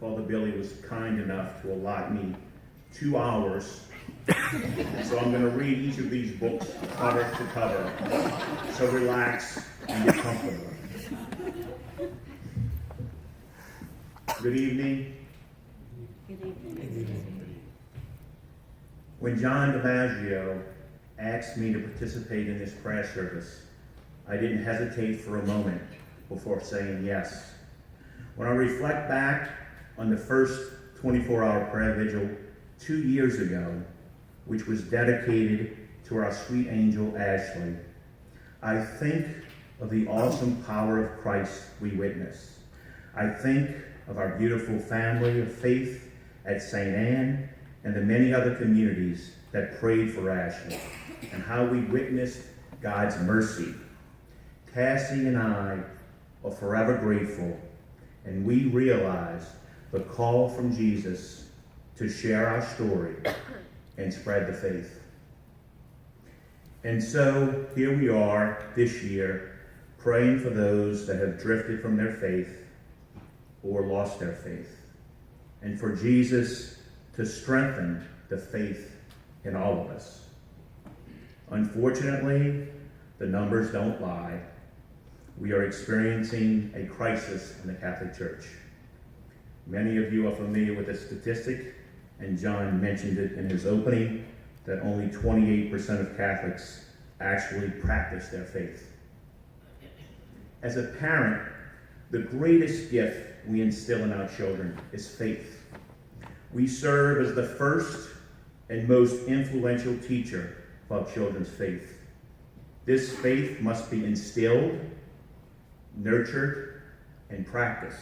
Father Billy was kind enough to allot me 2 hours. So I'm going to read each of these books cover to cover. So relax and get comfortable. Good evening. Good evening. When John DiMaggio asked me to participate in this prayer service, I didn't hesitate for a moment before saying yes. When I reflect back on the first 24-hour prayer vigil 2 years ago, which was dedicated to our sweet angel Ashley, I think of the awesome power of Christ we witness. I think of our beautiful family of faith at St. Anne and the many other communities that prayed for Ashley, and how we witnessed God's mercy. Cassie and I are forever grateful, and we realize the call from Jesus to share our story and spread the faith. And so here we are this year, praying for those that have drifted from their faith or lost their faith, and for Jesus to strengthen the faith in all of us. Unfortunately, the numbers don't lie. We are experiencing a crisis in the Catholic Church. Many of you are familiar with the statistic, and John mentioned it in his opening, that only 28% of Catholics actually practice their faith. As a parent, the greatest gift we instill in our children is faith. We serve as the first and most influential teacher of our children's faith. This faith must be instilled, nurtured, and practiced.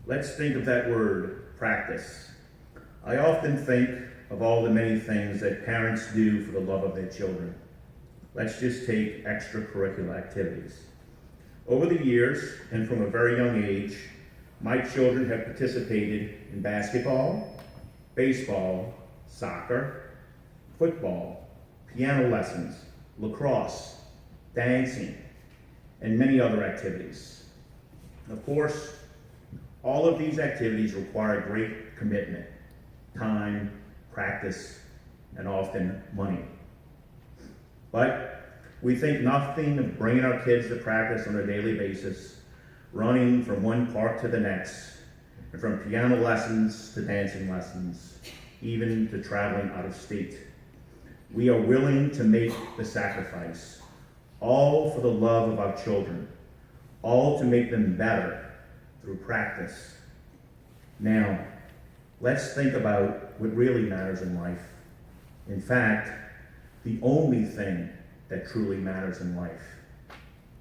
Let's think of that word, practice. I often think of all the many things that parents do for the love of their children. Let's just take extracurricular activities. Over the years, and from a very young age, my children have participated in basketball, baseball, soccer, football, piano lessons, lacrosse, dancing, and many other activities. Of course, all of these activities require great commitment, time, practice, and often money. But we think nothing of bringing our kids to practice on a daily basis, running from one park to the next, and from piano lessons to dancing lessons, even to traveling out of state. We are willing to make the sacrifice, all for the love of our children, all to make them better through practice. Now, let's think about what really matters in life. In fact, the only thing that truly matters in life: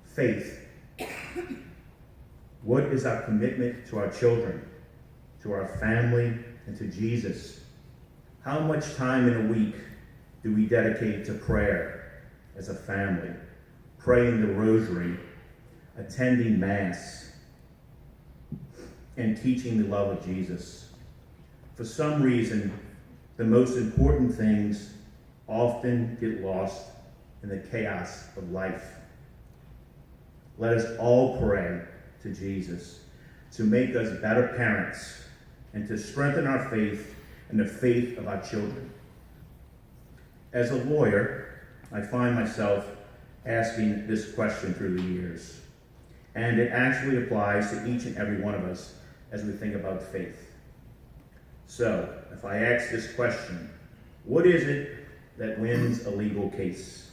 faith. What is our commitment to our children, to our family, and to Jesus? How much time in a week do we dedicate to prayer as a family, praying the rosary, attending Mass, and teaching the love of Jesus? For some reason, the most important things often get lost in the chaos of life. Let us all pray to Jesus to make us better parents and to strengthen our faith and the faith of our children. As a lawyer, I find myself asking this question through the years, and it actually applies to each and every one of us as we think about faith. So, if I ask this question, what is it that wins a legal case?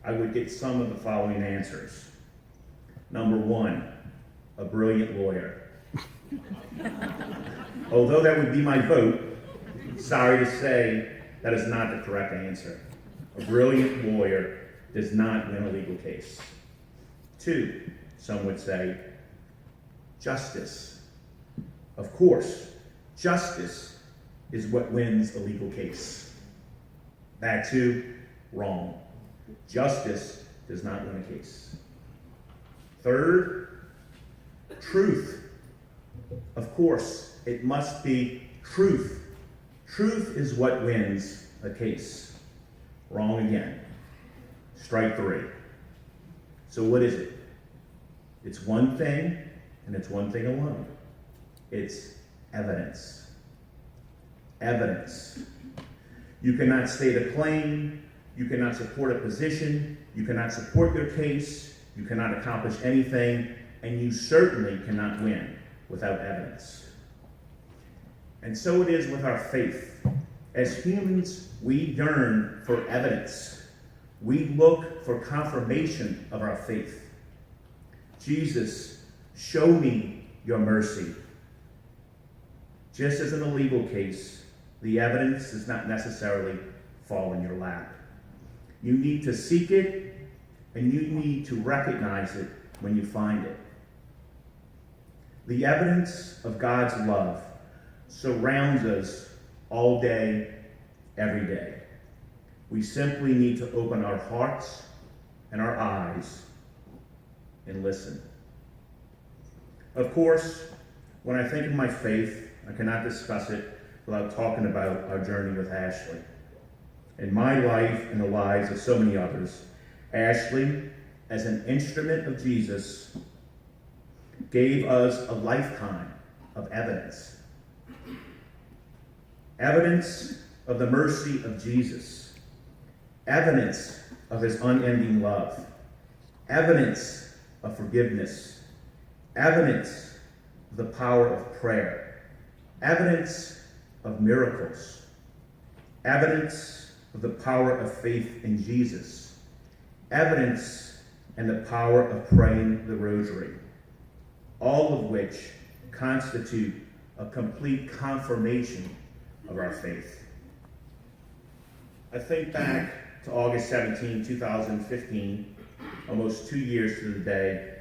I would get some of the following answers. Number one, a brilliant lawyer. Although that would be my vote, sorry to say, that is not the correct answer. A brilliant lawyer does not win a legal case. Two, some would say, justice. Of course, justice is what wins a legal case. That too, wrong. Justice does not win a case. Third, truth. Of course, it must be truth. Truth is what wins a case. Wrong again. Strike three. So what is it? It's one thing, and it's one thing alone. It's evidence. Evidence. You cannot state a claim. You cannot support a position. You cannot support your case. You cannot accomplish anything. And you certainly cannot win without evidence. And so it is with our faith. As humans, we yearn for evidence. We look for confirmation of our faith. Jesus, show me your mercy. Just as in a legal case, the evidence does not necessarily fall in your lap. You need to seek it, and you need to recognize it when you find it. The evidence of God's love surrounds us all day, every day. We simply need to open our hearts and our eyes and listen. Of course, when I think of my faith, I cannot discuss it without talking about our journey with Ashley. In my life and the lives of so many others, Ashley, as an instrument of Jesus, gave us a lifetime of evidence. Evidence of the mercy of Jesus. Evidence of his unending love. Evidence of forgiveness. Evidence of the power of prayer. Evidence of miracles. Evidence of the power of faith in Jesus. Evidence and the power of praying the rosary. All of which constitute a complete confirmation of our faith. I think back to August 17, 2015, almost 2 years to the day,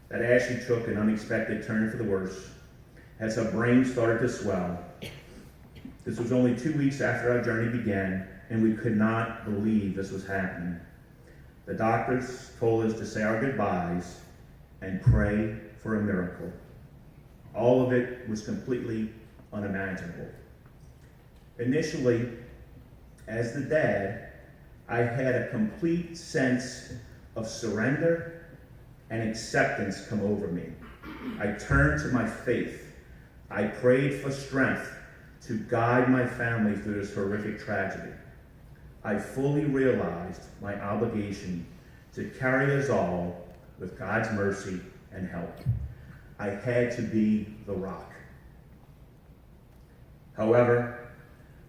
that Ashley took an unexpected turn for the worse as her brain started to swell. This was only 2 weeks after our journey began, and we could not believe this was happening. The doctors told us to say our goodbyes and pray for a miracle. All of it was completely unimaginable. Initially, as the dad, I had a complete sense of surrender and acceptance come over me. I turned to my faith. I prayed for strength to guide my family through this horrific tragedy. I fully realized my obligation to carry us all with God's mercy and help. I had to be the rock. However,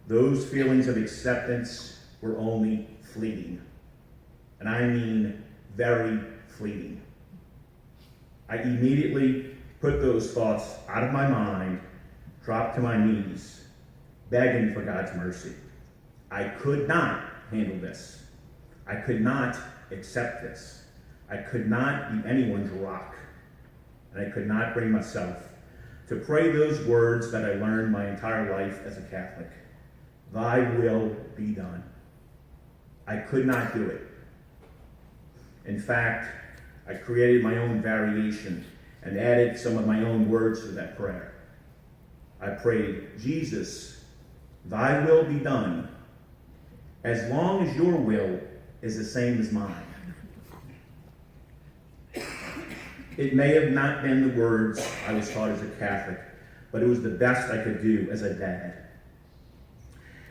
those feelings of acceptance were only fleeting. And I mean very fleeting. I immediately put those thoughts out of my mind, dropped to my knees, begging for God's mercy. I could not handle this. I could not accept this. I could not be anyone's rock. And I could not bring myself to pray those words that I learned my entire life as a Catholic. Thy will be done. I could not do it. In fact, I created my own variation and added some of my own words to that prayer. I prayed, Jesus, thy will be done, as long as your will is the same as mine. It may have not been the words I was taught as a Catholic, but it was the best I could do as a dad.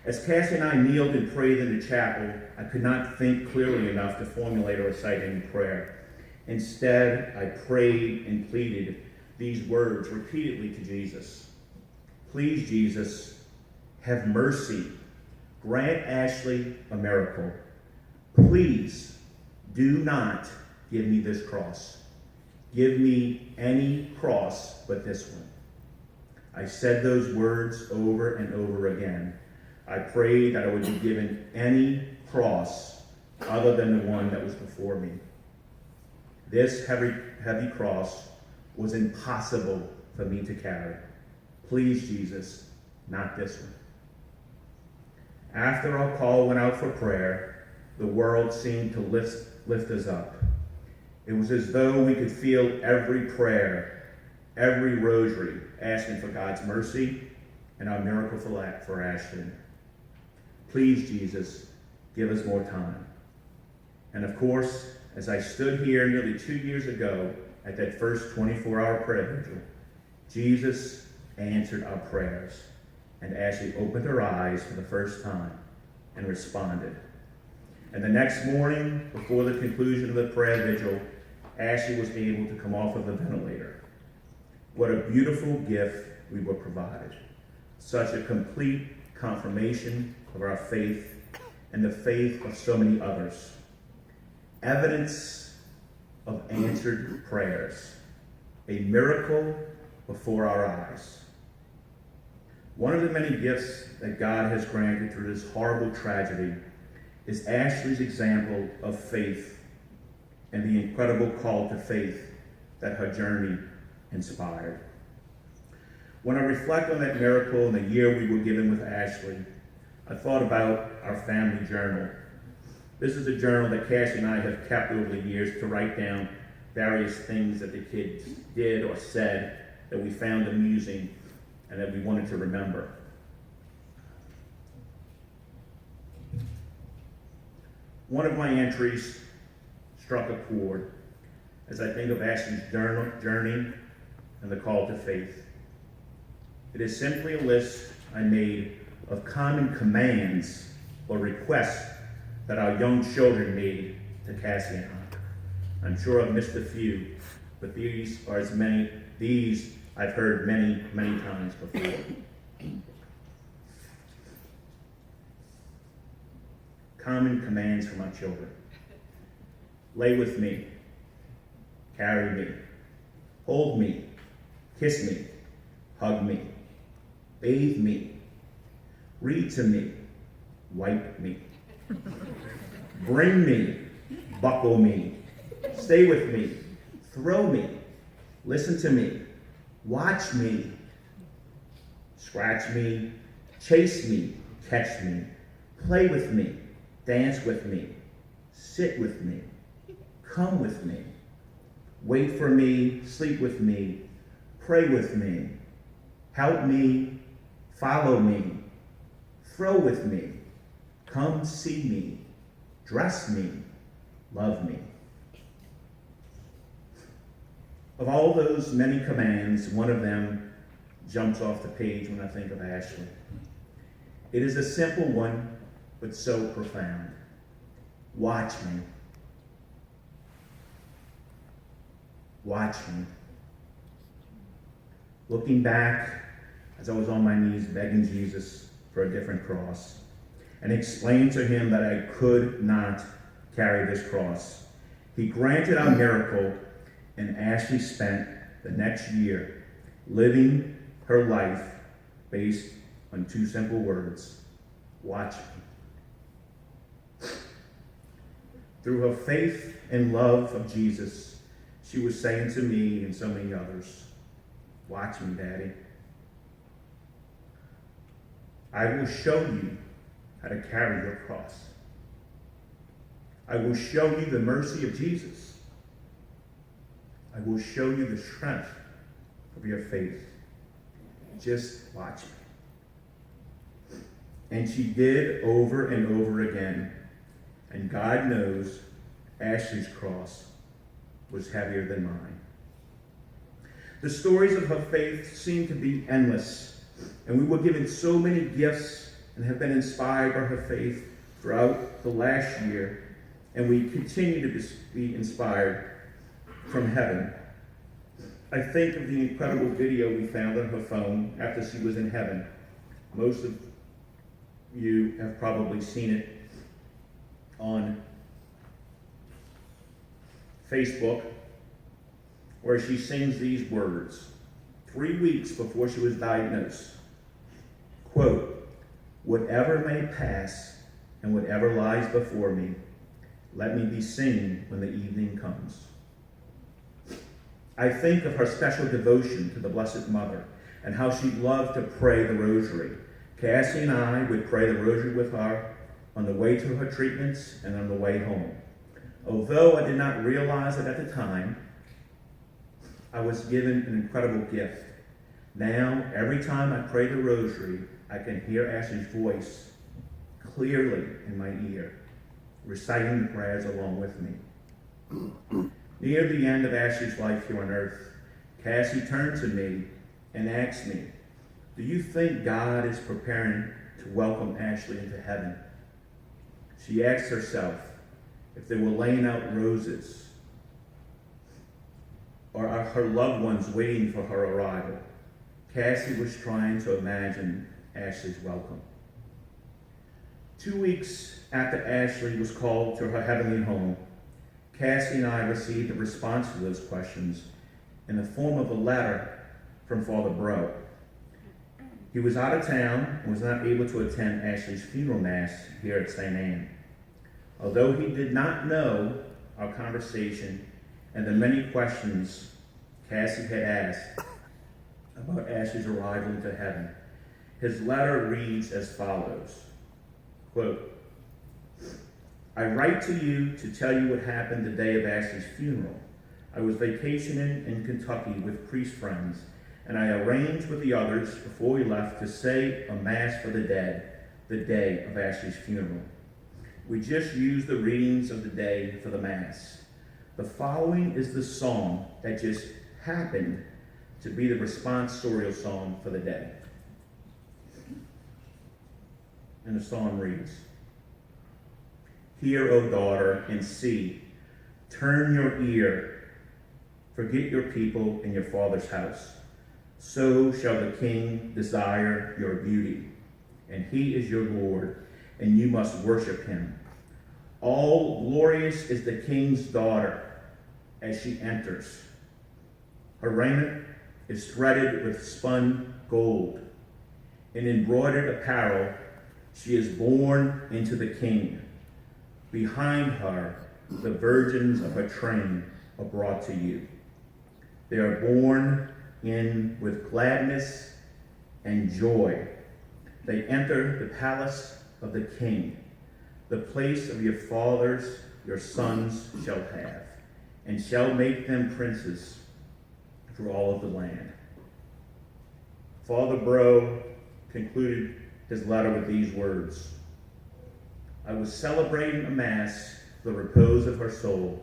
As Cassie and I kneeled and prayed in the chapel, I could not think clearly enough to formulate or recite any prayer. Instead, I prayed and pleaded these words repeatedly to Jesus. Please, Jesus, have mercy. Grant Ashley a miracle. Please do not give me this cross. Give me any cross but this one. I said those words over and over again. I prayed that I would be given any cross other than the one that was before me. This heavy cross was impossible for me to carry. Please, Jesus, not this one. After our call went out for prayer, the world seemed to lift us up. It was as though we could feel every prayer, every rosary, asking for God's mercy and our miracle for Ashley. Please, Jesus, give us more time. And of course, as I stood here nearly 2 years ago at that first 24-hour prayer vigil, Jesus answered our prayers, and Ashley opened her eyes for the first time and responded. And the next morning, before the conclusion of the prayer vigil, Ashley was able to come off of the ventilator. What a beautiful gift we were provided. Such a complete confirmation of our faith and the faith of so many others. Evidence of answered prayers. A miracle before our eyes. One of the many gifts that God has granted through this horrible tragedy is Ashley's example of faith and the incredible call to faith that her journey inspired. When I reflect on that miracle and the year we were given with Ashley, I thought about our family journal. This is a journal that Cassie and I have kept over the years to write down various things that the kids did or said that we found amusing and that we wanted to remember. One of my entries struck a chord as I think of Ashley's journey and the call to faith. It is simply a list I made of common commands or requests that our young children made to Cassie and I. I'm sure I've missed a few, but these I've heard many, many times before. Common commands from our children. Lay with me, carry me, hold me, kiss me, hug me, bathe me, read to me, wipe me, bring me, buckle me, stay with me, throw me, listen to me, watch me, scratch me, chase me, catch me, play with me, dance with me, sit with me, come with me, wait for me, sleep with me, pray with me, help me, follow me, throw with me, come see me, dress me, love me. Of all those many commands, one of them jumps off the page when I think of Ashley. It is a simple one, but so profound. Watch me. Watch me. Looking back, as I was on my knees begging Jesus for a different cross, and explained to him that I could not carry this cross, he granted our miracle, and Ashley spent the next year living her life based on two simple words: watch me. Through her faith and love of Jesus, she was saying to me and so many others, watch me, Daddy. I will show you how to carry your cross. I will show you the mercy of Jesus. I will show you the strength of your faith. Just watch me. And she did over and over again. And God knows Ashley's cross was heavier than mine. The stories of her faith seem to be endless, and we were given so many gifts and have been inspired by her faith throughout the last year, and we continue to be inspired from heaven. I think of the incredible video we found on her phone after she was in heaven. Most of you have probably seen it on Facebook, where she sings these words 3 weeks before she was diagnosed. Quote, "Whatever may pass and whatever lies before me, let me be seen when the evening comes." I think of her special devotion to the Blessed Mother and how she loved to pray the rosary. Cassie and I would pray the rosary with her on the way to her treatments and on the way home. Although I did not realize it at the time, I was given an incredible gift. Now, every time I pray the rosary, I can hear Ashley's voice clearly in my ear, reciting the prayers along with me. Near the end of Ashley's life here on earth, Cassie turned to me and asked me Do you think God is preparing to welcome Ashley into heaven? She asked herself if they were laying out roses, or are her loved ones waiting for her arrival? Cassie was trying to imagine Ashley's welcome. 2 weeks after Ashley was called to her heavenly home, Cassie and I received a response to those questions in the form of a letter from Father Bro. He was out of town and was not able to attend Ashley's funeral mass here at St. Anne. Although he did not know our conversation and the many questions Cassie had asked about Ashley's arrival into heaven, his letter reads as follows, quote, I write to you to tell you what happened the day of Ashley's funeral. I was vacationing in Kentucky with priest friends, and I arranged with the others before we left to say a mass for the dead the day of Ashley's funeral. We just used the readings of the day for the mass. The following is the song that just happened to be the responsorial song for the day. And the song reads, Hear, O daughter, and see, turn your ear, forget your people and your father's house. So shall the king desire your beauty, and he is your Lord, and you must worship him. All glorious is the king's daughter as she enters. Her raiment is threaded with spun gold. In embroidered apparel, she is born into the king. Behind her, the virgins of her train are brought to you. They are born in with gladness and joy. They enter the palace of the king. The place of your fathers, your sons shall have, and shall make them princes through all of the land. Father Bro concluded his letter with these words. I was celebrating a mass for the repose of her soul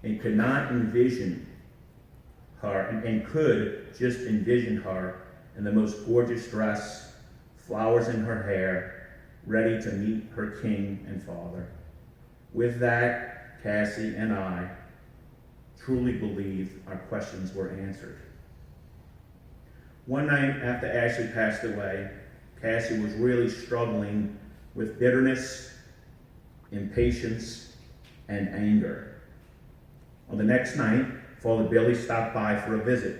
and could not envision her, and could just envision her in the most gorgeous dress, flowers in her hair, ready to meet her king and father. With that, Cassie and I truly believe our questions were answered. One night after Ashley passed away, Cassie was really struggling with bitterness, impatience, and anger. On the next night, Father Billy stopped by for a visit.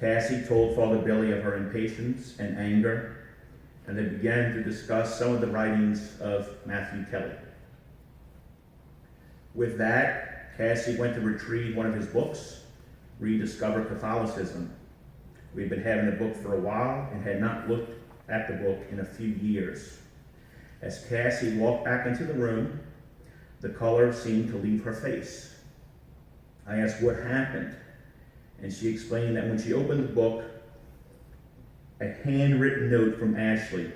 Cassie told Father Billy of her impatience and anger, and they began to discuss some of the writings of Matthew Kelly. With that, Cassie went to retrieve one of his books, Rediscover Catholicism. We'd been having the book for a while and had not looked at the book in a few years. As Cassie walked back into the room, the color seemed to leave her face. I asked what happened, and she explained that when she opened the book, a handwritten note from Ashley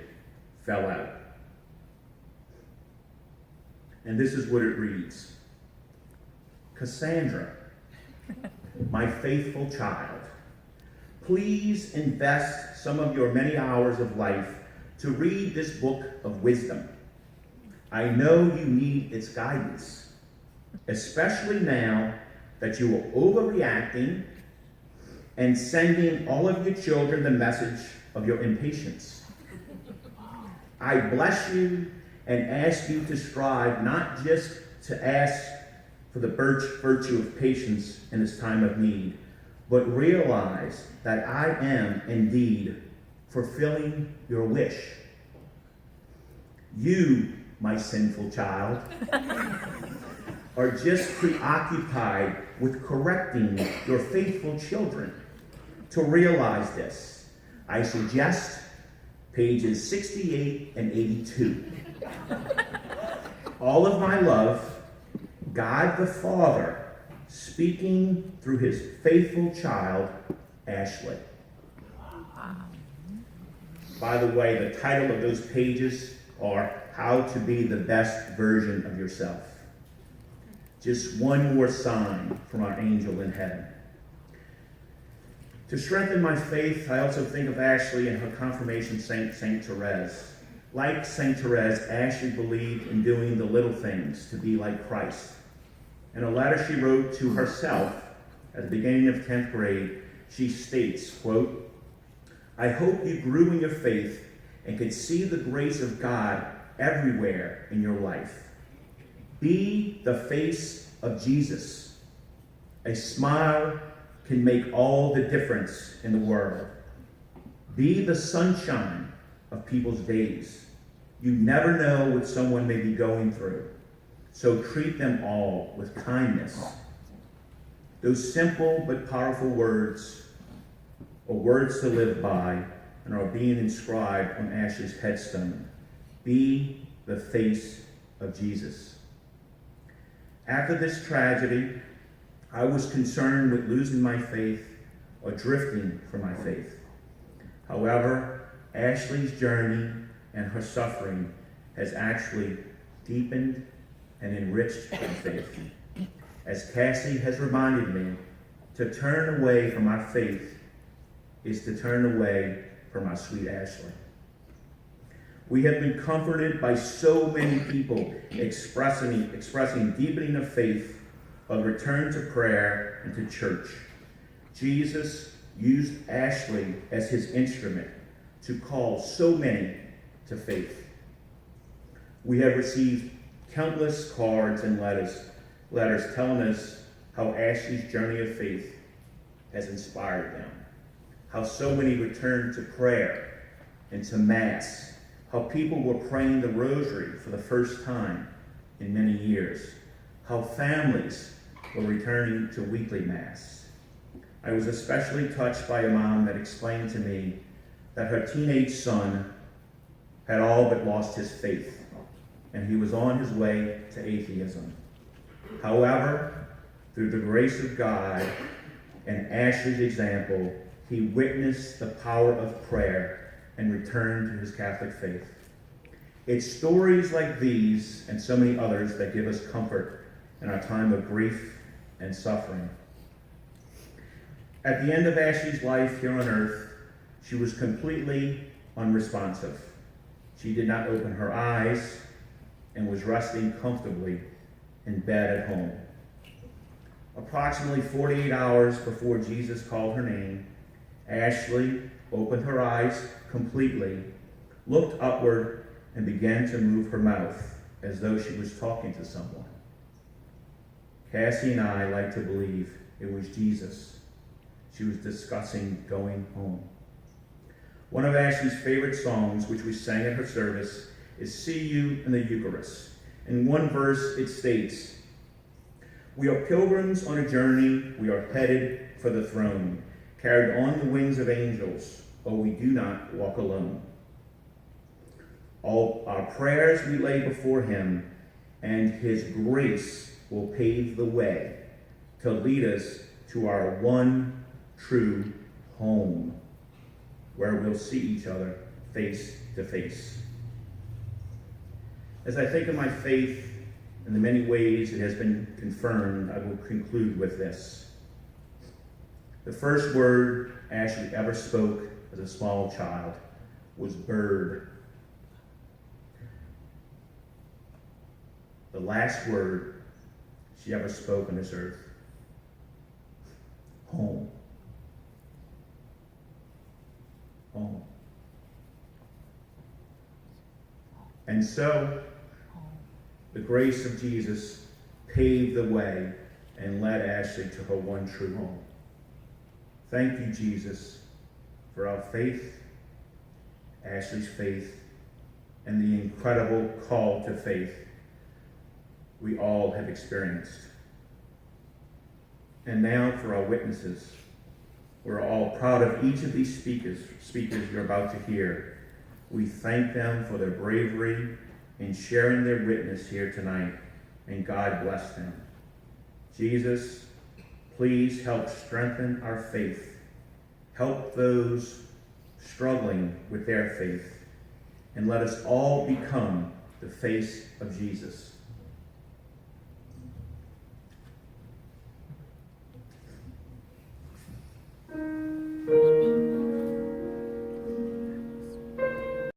fell out. And this is what it reads. Cassandra, my faithful child, please invest some of your many hours of life to read this book of wisdom. I know you need its guidance, especially now that you are overreacting and sending all of your children the message of your impatience. I bless you and ask you to strive not just to ask for the virtue of patience in this time of need, but realize that I am indeed fulfilling your wish. You, my sinful child, are just preoccupied with correcting your faithful children. To realize this, I suggest pages 68 and 82. All of my love, God the Father, speaking through his faithful child, Ashley. By the way, the title of those pages are How to Be the Best Version of Yourself. Just one more sign from our angel in heaven. To strengthen my faith, I also think of Ashley and her confirmation saint, Saint Therese. Like Saint Therese, Ashley believed in doing the little things to be like Christ. In a letter she wrote to herself at the beginning of 10th grade, she states, quote, "I hope you grew in your faith and could see the grace of God everywhere in your life. Be the face of Jesus. A smile can make all the difference in the world. Be the sunshine of people's days. You never know what someone may be going through, so treat them all with kindness." Those simple but powerful words are words to live by and are being inscribed on Ashley's headstone. Be the face of Jesus. After this tragedy, I was concerned with losing my faith or drifting from my faith. However, Ashley's journey and her suffering has actually deepened and enriched my faith. As Cassie has reminded me, to turn away from my faith is to turn away from my sweet Ashley. We have been comforted by so many people expressing deepening of faith, of return to prayer and to church. Jesus used Ashley as his instrument to call so many to faith. We have received countless cards and letters telling us how Ashley's journey of faith has inspired them, how so many returned to prayer and to Mass, how people were praying the rosary for the first time in many years, how families were returning to weekly Mass. I was especially touched by a mom that explained to me that her teenage son had all but lost his faith, and he was on his way to atheism. However, through the grace of God and Ashley's example, he witnessed the power of prayer and returned to his Catholic faith. It's stories like these and so many others that give us comfort in our time of grief and suffering. At the end of Ashley's life here on earth, she was completely unresponsive. She did not open her eyes and was resting comfortably in bed at home. Approximately 48 hours before Jesus called her name, Ashley opened her eyes completely, looked upward, and began to move her mouth as though she was talking to someone. Cassie and I like to believe it was Jesus she was discussing going home. One of Ashley's favorite songs, which we sang at her service, is "See You in the Eucharist." In one verse it states, "We are pilgrims on a journey, we are headed for the throne, carried on the wings of angels, oh, we do not walk alone. All our prayers we lay before him, and his grace will pave the way to lead us to our one true home, where we'll see each other face to face." As I think of my faith and the many ways it has been confirmed, I will conclude with this. The first word Ashley ever spoke as a small child was bird. The last word she ever spoke on this earth, home. Home. And so, the grace of Jesus paved the way and led Ashley to her one true home. Thank you, Jesus, for our faith, Ashley's faith, and the incredible call to faith we all have experienced. And now for our witnesses. We're all proud of each of these speakers you're about to hear. We thank them for their bravery in sharing their witness here tonight, and God bless them. Jesus, please help strengthen our faith. Help those struggling with their faith, and let us all become the face of Jesus.